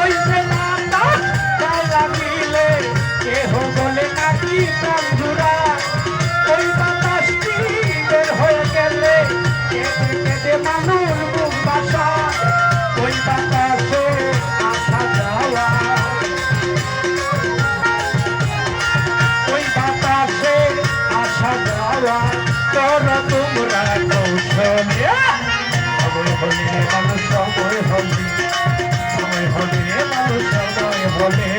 ওই যে বাতাস গায়ে দিলে কেহ বলে নাকি প্রাণ জুড়া, ওই বাতাসটি বের হয়ে গেলে কেঁদে কেঁদে মানুষ মুখ বাসা, ওই বাতাসে আসা যাওয়া, ওই বাতাসে আসা যাওয়া করো তোমরা কৌশলে। সময় হলে মানুষ সময় হলে, সময় হলে মানুষ সময় হলে।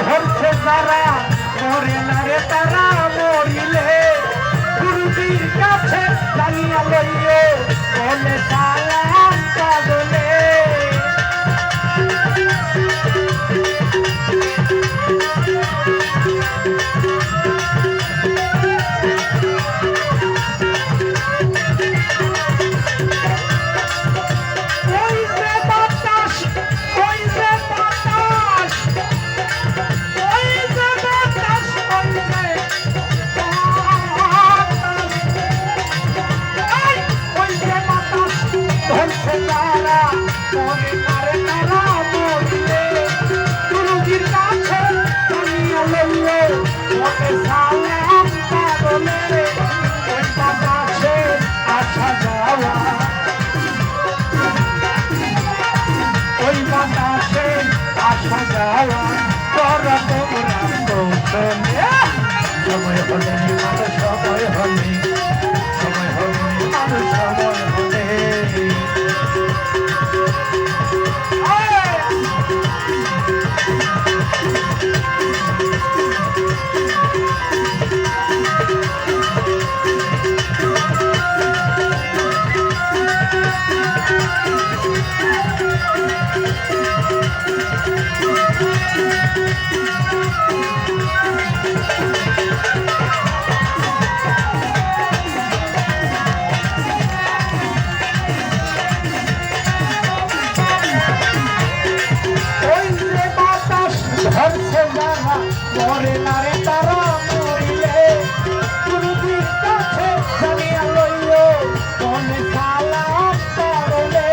ধরছে যারা মরে না রে তারা মরিলে, গুরুজির কাছে জানিয়া লইও বলে সালাম পাগলে। সময় হলে মানুষ সময় হলে, সময় হলে মানুষ সময় হলে। মরে না রে তারা মরিলে, গুরুজির কাছে জানিয়া লইও মনে সালাম পাগলে।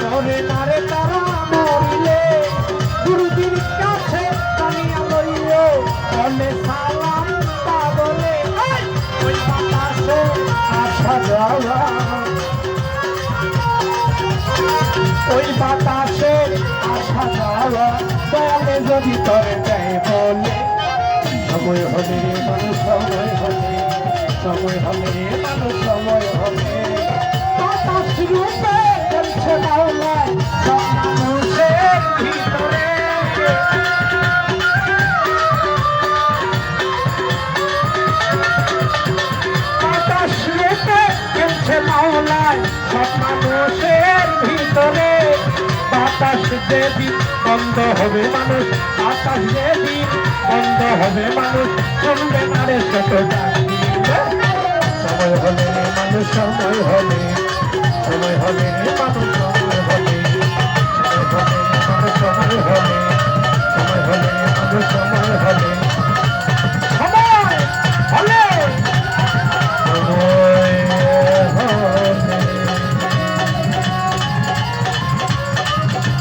মরে না রে তারা মরিলে, গুরুজির কাছে জানিয়া লইও বলে সালাম পাগলে। ওই বাতাসে আসা যাওয়া, ওই বাতাসে আসা যাওয়া দয়ালে যদি তরে দেয় বলে। সময় হলে মানুষ সময় হলে, সময় হলে মানুষ সময় হলে। বাতাস রূপে চলছে মাওলায় সব মানুষের ভিতরে, বাতাস রূপে চলছে মাওলায় সব মানুষের ভিতরে। বাতাস যেদিন বন্ধ হবে মানুষ, বাতাস যেদিন বন্ধ হবে মানুষ শুনবে না রে ছোট ডাক। সময় হলে মানুষ সময় হলে, সময় হলে মানুষ